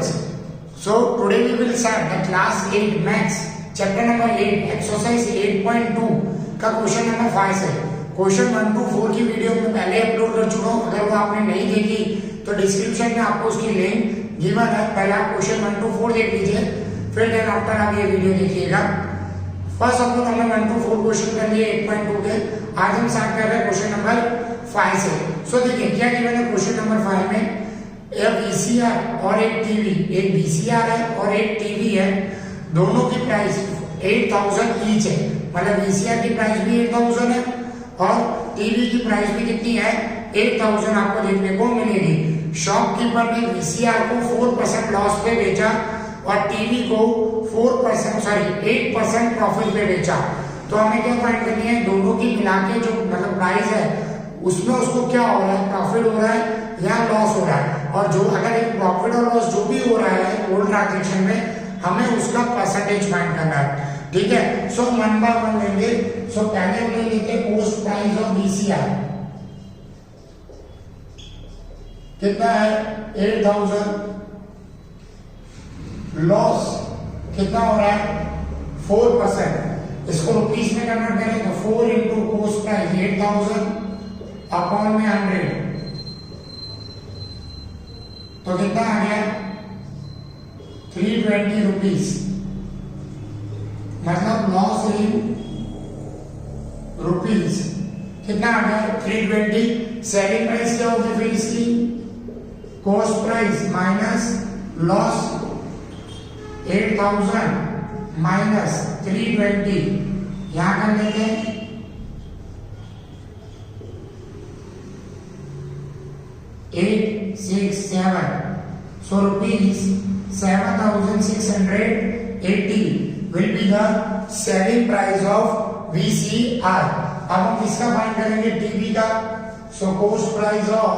students, so today we will start the class 8 maths chapter number 8 exercise 8.2 का question number 5 है। Question 1 to 4 की video में पहले upload कर चुका हूँ, अगर वो आपने नहीं देखी तो डिस्क्रिप्शन में आपको उसकी लिंक गिवन है। पहले आप क्वेश्चन 1 to 4 देख लीजिए, फिर देन आफ्टर आप ये वीडियो देखिएगा। फर्स्ट हम लोग हमने 1 to 4 क्वेश्चन कर लिए 8.2 के। आज हम स्टार्ट कर रहे हैं क्वेश्चन नंबर 5 से। सो देखिए क्या गिवन है क्वेश्चन नंबर 5 में, एक वीसीआर और एक टीवी, एक वीसीआर है और एक टीवी है, दोनों की प्राइस 8000 ईच है। मतलब वीसीआर की प्राइस भी 8000 है और टीवी की प्राइस भी कितनी है 8000 आपको देखने को मिलेगी। शॉपकीपर ने वीसीआर को 4% लॉस पे बेचा और टीवी को 8% प्रॉफिट पे बेचा। तो हमें क्या फाइंड करनी है, दोनों की मिला के जो मतलब प्राइस है उसमें उसको क्या हो रहा है, प्रॉफिट हो रहा है या लॉस हो रहा है। और जो अगर एक प्रॉफिट और लॉस जो भी हो रहा है ओल्ड ट्रांजेक्शन में, हमें उसका परसेंटेज फाइंड करना है। ठीक है, सो वन बाय वन लेंगे। सो पहले हम ले लेते हैं कॉस्ट प्राइस ऑफ वीसीआर, कितना है 8000, लॉस कितना हो रहा है 4%। इसको रुपीस में कन्वर्ट करें तो 4 इंटू कॉस्ट प्राइस 8000 अपॉन में 100, तो कितना आ गया 320 रुपीस। मतलब लॉस इन रुपीस कितना आ गया 320। सेलिंग प्राइस क्या होगी फिर इसकी, cost price minus loss 8000 minus 320, यहां कर लेते हैं 867। So rupees 7680 will be the selling price of VCR। अब हम किसका फाइंड करेंगे, टीवी का। So cost price of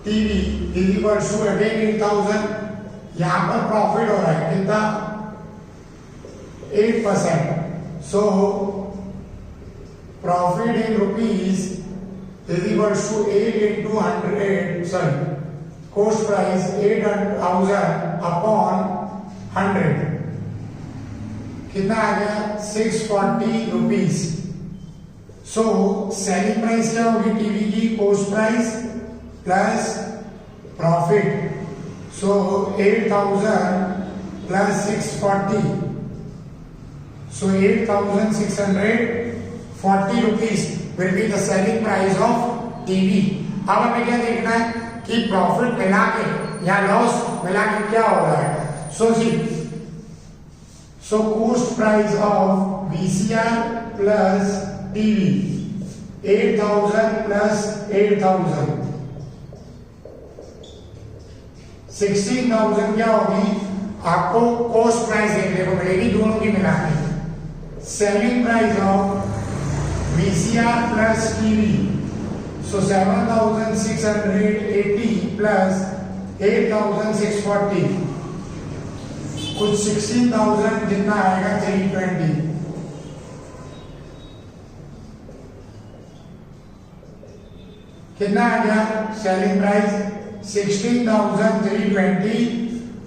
TV is equal to again 8000। यहाँ पर प्रॉफिट हो रहा है कितना 8%। So profit in rupees is equal to 8 into 100, sorry, cost price 8000 upon 100, कितना आ गया 640 रुपीस। सो सेलिंग प्राइस क्या होगी टीवी की, cost price plus profit. So 8000 plus 640, so 8640 rupees will be the selling price of TV। अब हमें क्या देखना है कि प्रॉफिट मिला के या लॉस मिला के क्या हो रहा है। सो जी, so cost price of VCR plus TV 8000 plus 8000 16000 क्या होगी, आपको कॉस्ट प्राइस देखने को मिलेगी दोनों की मिला के। Selling price of VCR plus TV, so 7680 plus 8640, कुछ 16000 जितना आएगा 320। कितना आ गया सेलिंग प्राइस 16320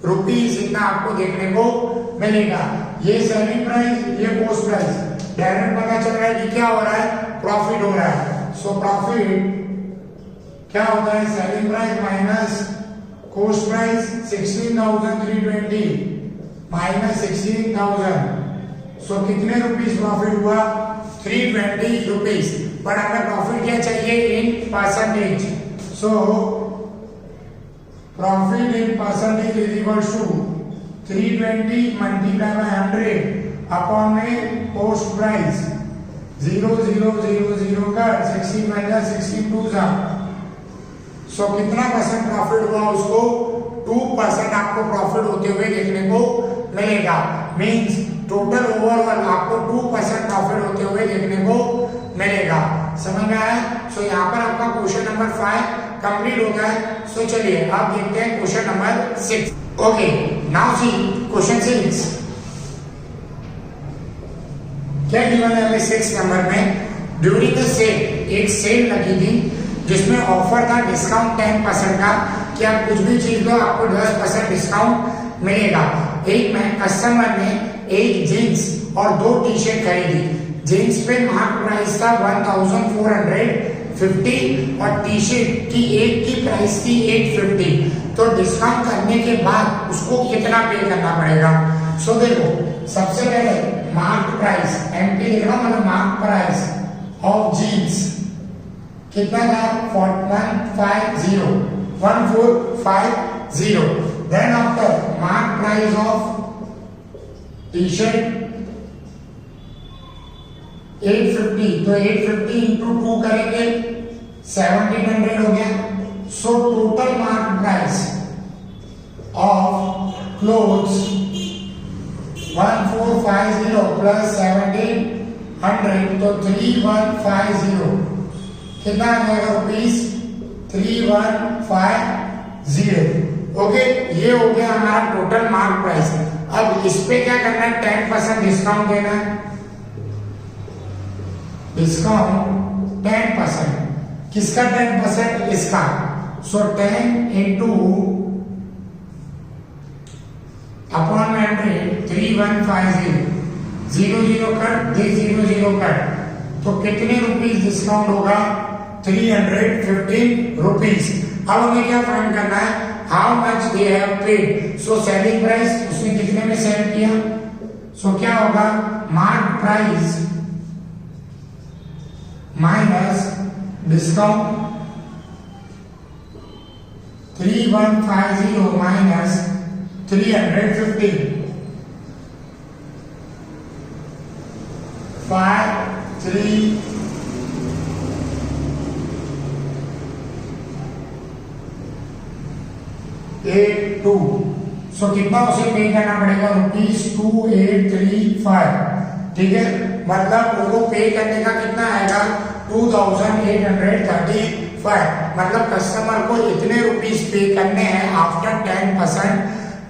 रुपीस, इतना आपको देखने को मिलेगा। ये सेलिंग प्राइस, ये कॉस्ट प्राइस, डायरेक्ट पता चल रहा है कि क्या हो रहा है, प्रॉफिट हो रहा है। सो प्रॉफिट क्या होता है, selling price minus cost price 16320 minus 16000। सो कितने रुपीस प्रॉफिट हुआ 320 रुपीस। पर हमें प्रॉफिट क्या चाहिए in percentage. So profit in percentage is equal to 320 multiply by 100 upon में कॉस्ट प्राइस 0000 का 16 माइनस 16 2 सो कितना परसेंट प्रॉफिट हुआ, उसको 2% आपको प्रॉफिट होते हुए देखने को मिलेगा। मींस टोटल ओवरऑल आपको 2% प्रॉफिट होते हुए देखने को मिलेगा। समझ में आया। सो यहाँ पर आपका क्वेश्चन नंबर 5 कंप्लीट होता है। सो चलिए अब देखते हैं question number 6। Okay, now see question 6। क्या गिवन है हमें 6 नंबर में, ड्यूरिंग द सेल, एक सेल लगी थी जिसमें ऑफर था डिस्काउंट 10% का कि आप कुछ भी चीज लो आपको 10% डिस्काउंट मिलेगा। एक कस्टमर ने एक जीन्स और 2 टी शर्ट खरीदी। जीन्स पे मार्क प्राइस था 1450 और टी शर्ट की एक की प्राइस थी 850। तो डिस्काउंट करने के बाद उसको कितना पे करना पड़ेगा? सो देखो सबसे पहले मार्क प्राइस एमपी लिख रहा हूं, मतलब मार्क प्राइस ऑफ जीन्स कितना था 1450। Then after mark price of T shirt 850, तो 850 इंटू 2 करेंगे 1700 हो गया। So total mark price of clothes 1450 plus 1700 तो 3150 कितना आ जाएगा रुपीज 3150। ओके, ये हो गया हमारा टोटल मार्क प्राइस। अब इस पे क्या करना है? 10% डिस्काउंट देना है। डिस्काउंट 10%, किसका 10%? इसका। सो 10 इंटू अपॉन 100 3150 00 कट दे 00 कट, तो कितने रुपीस डिस्काउंट होगा? 315 रुपीस। अब हमें क्या फाइंड करना है? How much they have paid. So selling price उसने कितने में सेल किया? सो क्या होगा? Mark price minus discount 3150 minus 315 5382। सो कितना उसे पे करना पड़ेगा? ₹2835। ठीक है, मतलब वो पे करने का कितना आएगा? 2835। मतलब कस्टमर को इतने रुपीस पे करने हैं आफ्टर 10%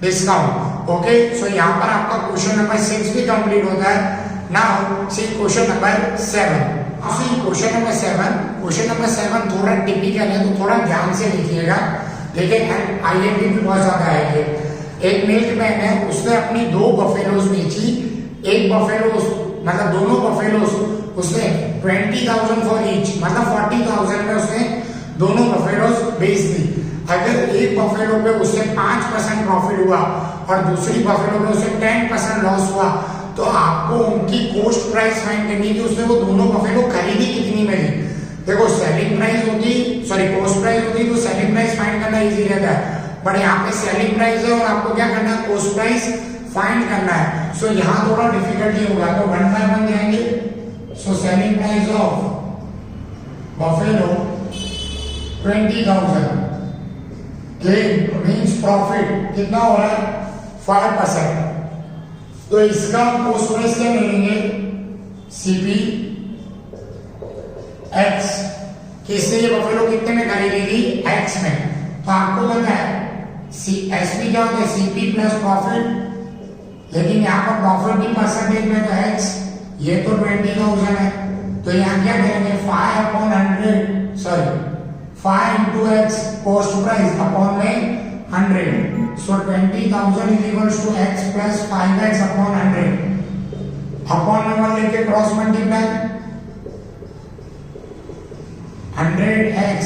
डिस्काउंट। ओके, सो यहाँ पर आपका क्वेश्चन नंबर 6 भी कंप्लीट होता है। Now see question number 7। Question number 7 थोड़ा टिपिकल है, तो थोड़ा ध्यान से लिखिएगा। देखिए आईएमपी भी बहुत ज्यादा आएगी। एक मिल्कमैन है, उसने अपनी 2 बफेलोज बेची। एक बफेलोज मतलब दोनों बफेलोज उसने 20,000 फॉर ईच, मतलब 40,000 में उसने दोनों बफेलोज बेच दी। अगर एक बफेलो पे उससे 5% प्रॉफिट हुआ और दूसरी बफेलो पे उससे 10% लॉस हुआ, तो आपको उनकी कॉस्ट प्राइस फाइंड करनी है कि उसने वो दोनों बफेलो खरीदी कितनी में ली। देखो सेलिंग प्राइस होती, सॉरी कॉस्ट प्राइस होती तो सेलिंग प्राइस फाइंड करना इजी रहता है, बट यहाँ पे सेलिंग प्राइस है और आपको क्या करना है? कॉस्ट प्राइस फाइंड करना है। सो यहाँ थोड़ा डिफिकल्टी होगा, तो 1 बाय 1 जाएंगे। So selling price of buffalo 20,000 means profit कितना हो रहा है? 5%। तो इसका कॉस्ट प्राइस क्या मिलेंगे? CP x. किसने ये बफेलो कितने में खरीदी थी? एक्स में। तो आपको पता है एसपी क्या होता है? सीपी प्लस प्रॉफिट, लेकिन यहाँ पर प्रॉफिट भी परसेंटेज में तो एक्स, ये तो 20,000 है, तो यहाँ क्या करेंगे? 5 into X cost price upon में 100। So 20,000 is equals to X plus 5x upon 100। Upon में 1 लेके cross multiply 100x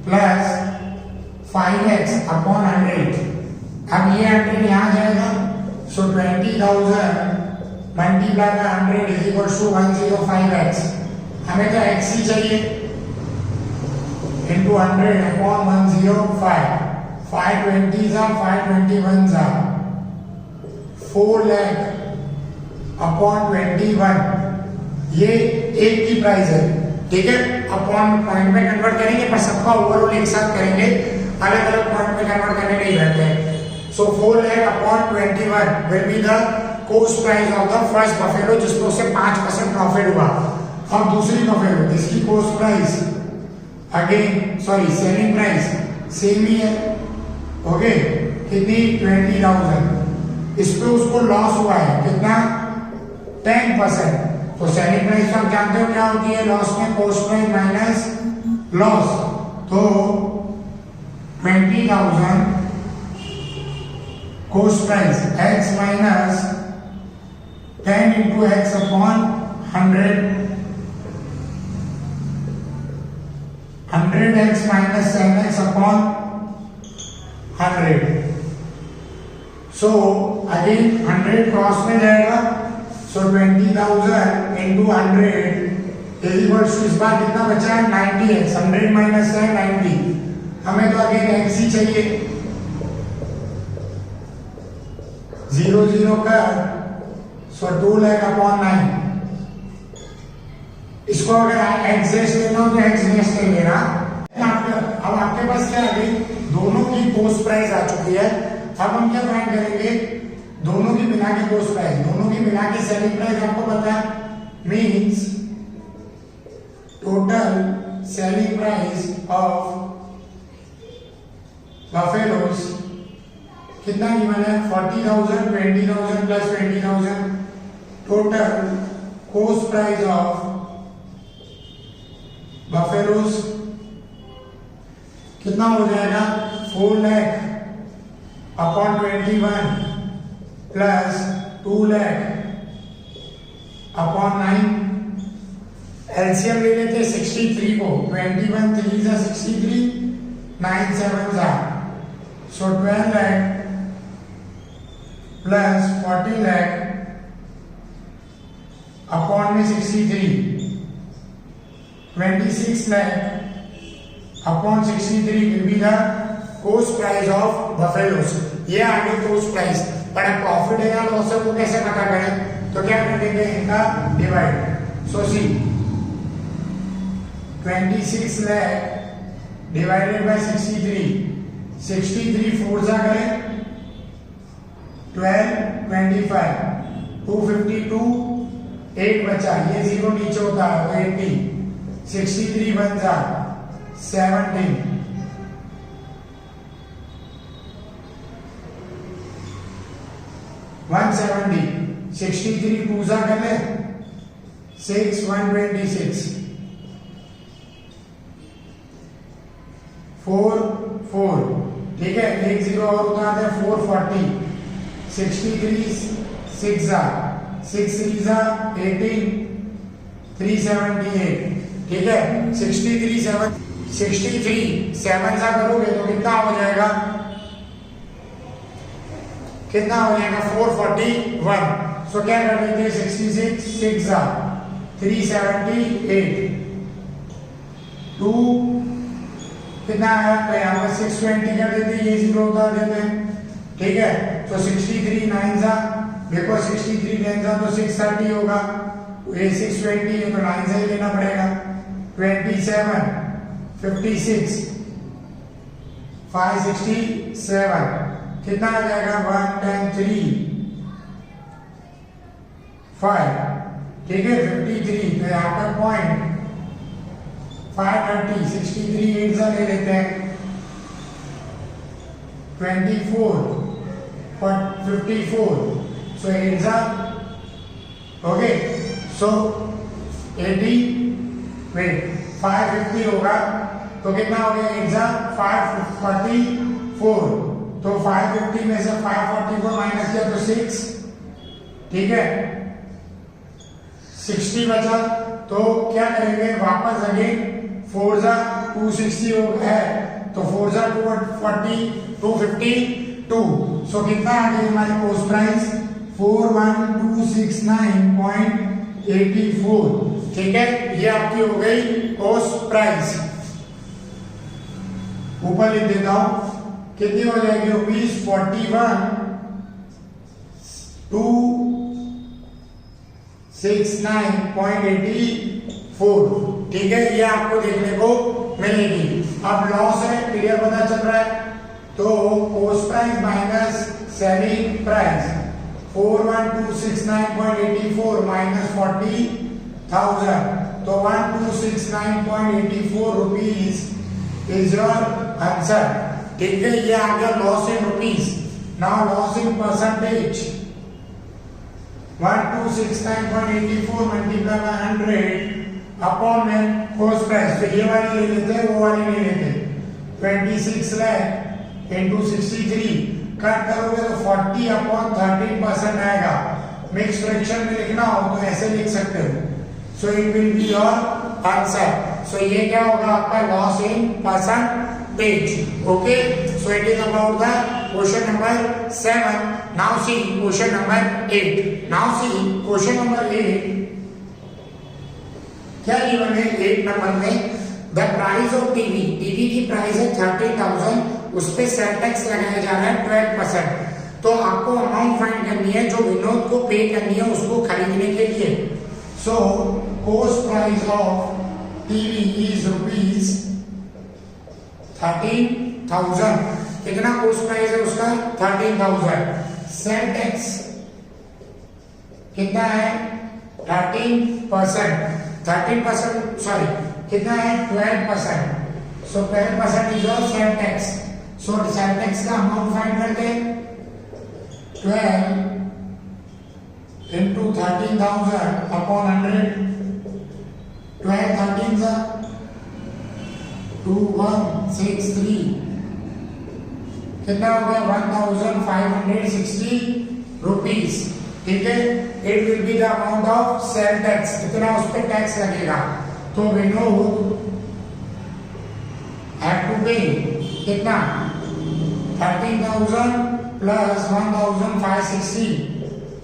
plus 5x upon 100। अब ये 100 यहाँ जाएगा। So 20,000 multiply by 100 is equals to 105x। हमें तो x ही चाहिए, into 100 upon 105, 520 521 4 lakh upon 21। ये एक की प्राइस है, ठीक है। अपॉन पॉइंट में कन्वर्ट करेंगे, पर सबका ओवरऑल एक साथ करेंगे, अलग अलग पॉइंट में कन्वर्ट करने नहीं रहते। सो 4 lakh upon 21 will be the cost price of the first buffalo, जिसमें उससे 5% प्रॉफिट हुआ। अब दूसरी बफेलो जिसकी cost price again sorry selling price same ही है, ओके, कितनी? 20,000। इस पे उसको लॉस हुआ है कितना? 10%। तो सेलिंग प्राइस तो आप जानते हो क्या होती है? लॉस में कॉस्ट प्राइस माइनस लॉस, तो 20,000 cost price x minus 10 into x upon 100 100x minus 10x upon 100. So again 100 cross में जाएगा, so 20,000 into 100 is equals to इस बार कितना बचा है 90x, 100 minus 10 90. हमें तो अगेन x ही चाहिए, 0 0 कर, so 2 lakh upon 9. इसको अगर x डेश लेना हो तो x डेश ले लेना। अब आपके पास क्या है, दोनों की कोस्ट प्राइस आ चुकी है। अब हम क्या फाइंड करेंगे, दोनों की मिला के कोस्ट प्राइस, दोनों की मिला के सेलिंग प्राइस आपको पता है, means total selling price of buffaloes कितना गिवन है 40,000, 20,000 plus 20,000, total cost price of buffaloes कितना हो जाएगा 4 lakh upon 21 plus 2 lakh upon 9। LCM ले लेते 63 को, 21 3 जा 63, 9 7 जा, सो 12 लाख प्लस 40 लाख अपॉन में 63, 26 lakh upon 63 will be the cost price of buffaloes। ये आगे cost price, पर प्रॉफिट है या लॉस है वो कैसे पता करें, तो क्या कर देंगे इनका divide. So see 26 lakh divided by 63, 63 4 जा करें 12 25 252 8 बचा, ये 0 नीचे होता है 80, 63 बन जा 17, 170, 63 2 जा कर ले 6 126 4 4, ठीक है, एक 0 और उतार दे 440, 63 6 जा 6 3 जा 18 378, ठीक है, 63 7 सा करोगे तो कितना हो जाएगा, कितना हो जाएगा 441। सो क्या कर लेते हैं 66 6 जा 378 2 कितना आया, तो यहाँ पर 620 कर देते, ये 0 उतार देते हैं, ठीक है। तो 63 9 जा, देखो 63 9 जा तो 630 होगा, ये 620 है तो 9 से ही लेना पड़ेगा, 27 56 567 कितना आ जाएगा 110 5, ठीक है 53, तो यहाँ पर पॉइंट 530, 63 8 से ले लेते हैं 24 54, सो 8 जा, ओके, सो 80 वेट 550 होगा, तो कितना हो गया 8 जा 544, तो 550 में से 544 माइनस किया तो 6, ठीक है 60 बचा, तो क्या करेंगे वापस अगेन 4 जा 260 हो गया है, तो 4 जा 240 252, सो कितना आ गई हमारी कोस्ट प्राइस 41269.84, ठीक है, ये आपकी हो गई कोस्ट प्राइस। ऊपर लिख देता हूं कितनी हो जाएगी रुपीज 41,269.84, ठीक है, ये आपको देखने को मिलेगी। अब लॉस है क्लियर पता चल रहा है, तो coast price minus selling price 41,269.84 minus 40,000, तो 1,269.84 रुपीज इज योर आंसर, ठीक है। ये आ गया loss in rupees. Now loss in percentage 1,269.84 multiply by 100 upon में कोस्ट प्राइस, तो ये वाली ले लेते हैं वो वाली नहीं लेते, तो 26 लाख इंटू 63 कट करोगे तो 40/13% आएगा। मिक्स फ्रैक्शन में लिखना हो तो ऐसे लिख सकते हो। So it will be your answer. So ये क्या होगा आपका loss in percentage. Okay, so it is about the question number 7। Now see question number 8। Now see question number 8 क्या गिवन है 8 नंबर में। The price of TV, TV की price है 30,000, उस पे सेल टैक्स लगाया जा रहा है 12%। तो आपको अमाउंट फाइंड करनी है जो विनोद को पे करनी है उसको खरीदने के लिए। सो cost price of TV is rupees 13,000। कितना कॉस्ट प्राइस है उसका 13,000। सेल टैक्स कितना है 13%, सॉरी कितना है 12%। सो 12% is your sale tax. So sale tax का अमाउंट फाइंड करते हैं 12 into 13,000 upon 100। 12 13 2163 कितना हो गया 1,560 रुपीज। ठीक है, it will be the amount of sale tax. कितना उस पर टैक्स लगेगा तो विनोद हैव टू पे कितना 13,000 plus 1,560,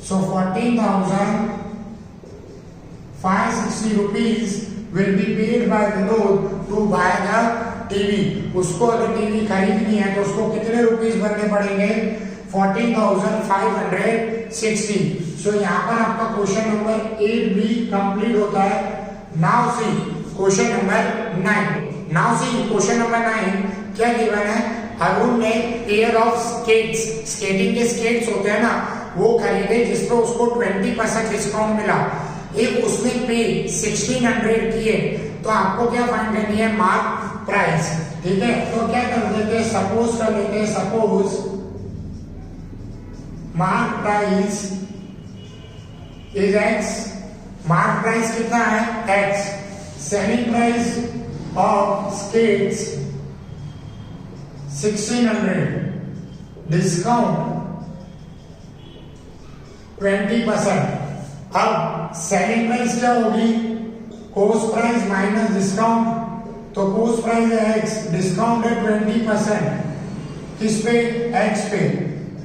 so 14,560 rupees will be paid by Vinod to buy the TV। उसको अगर टीवी खरीदनी है तो उसको कितने रुपीस भरने पड़ेंगे 14,560। सो यहाँ पर आपका क्वेश्चन नंबर 8 भी कंप्लीट होता है। Now see question number 9। Now see question number 9 क्या गिवन है। अरुण ने पेयर ऑफ स्केट्स, स्केटिंग के स्केट्स होते हैं ना, वो खरीदे जिस पर उसको 20% डिस्काउंट मिला। एक उसने पे 1600 किए, तो आपको क्या फाइंड करनी है मार्क प्राइस। ठीक है, तो क्या कर देते हैं सपोज कर लेते हैं, suppose mark price is x। Mark price कितना है x। Selling price of skates 1600, discount 20%। अब सेलिंग प्राइस क्या होगी कॉस्ट प्राइस माइनस डिस्काउंट। तो कॉस्ट प्राइस है x, डिस्काउंट है 20%। किस पे x पे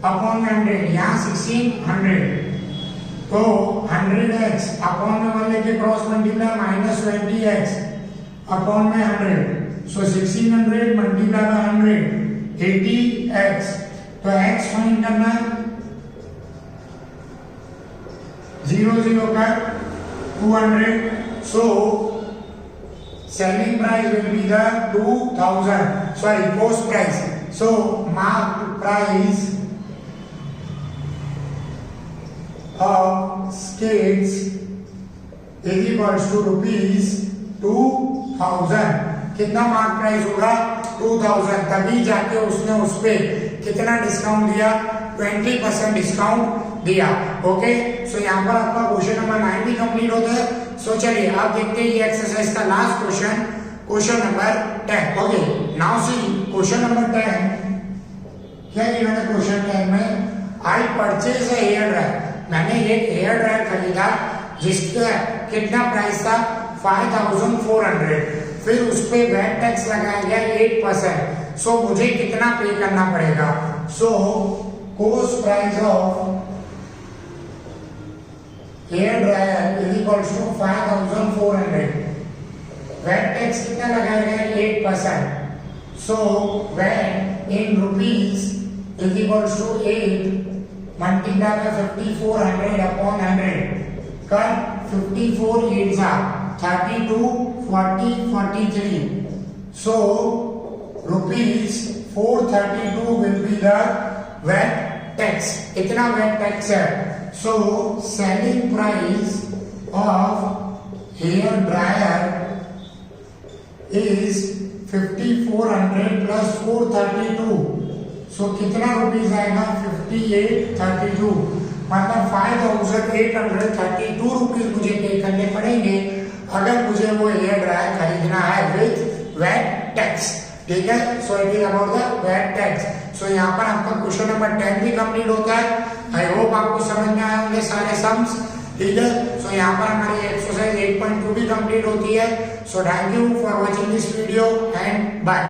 अपॉन में 100, यहाँ 1600 तो 100x अपॉन में 1 लेके cross multiply minus 20x upon में 100। सो 1600 मल्टीप्लाई बाय 100 80x। तो x फाइंड करना है 0 0 का 200। सो selling price will be the 2000, sorry cost price। so marked price of skates is equals to rupees 2000। कितना मार्क प्राइस होगा 2000। तभी जाके उसने उस पे कितना डिस्काउंट दिया 20% डिस्काउंट दिया। ओके, सो यहाँ पर आपका क्वेश्चन नंबर 9 भी कंप्लीट होता है। सो चलिए आप देखते हैं ये एक्सरसाइज का last question, question number 10। Okay, now see question number 10 क्या गिवन है क्वेश्चन 10 में। I purchase a hair dryer, मैंने एक हेयर ड्रायर खरीदा जिसका कितना प्राइस था 5400। फिर उस पे वैट टैक्स लगाया गया 8%। सो मुझे कितना पे करना पड़ेगा। So cost price of hair dryer is equals to 5400। VAT tax कितना लगाया गया 8%। So VAT in rupees is equals to 8 multiply by 5400 upon 100। कर 54 8 जा 32 40 43। so rupees 432 will be the VAT tax। इतना VAT tax है। so selling price of hair dryer is 5400 plus 432। so कितना rupees आएगा 5832, मतलब 5832 रुपीस मुझे पे करने पड़ेंगे अगर मुझे वो हेयर ड्रायर खरीदना है विद वैट टैक्स। ठीक है। So it is about the VAT tax. So यहाँ पर आपका क्वेश्चन नंबर 10 भी कंप्लीट होता है। आई होप आपको समझ में आए होंगे सारे सम्स, ठीक है। सो यहाँ पर हमारी एक्सरसाइज 8.2 भी कंप्लीट होती है। So thank you for watching this video and bye.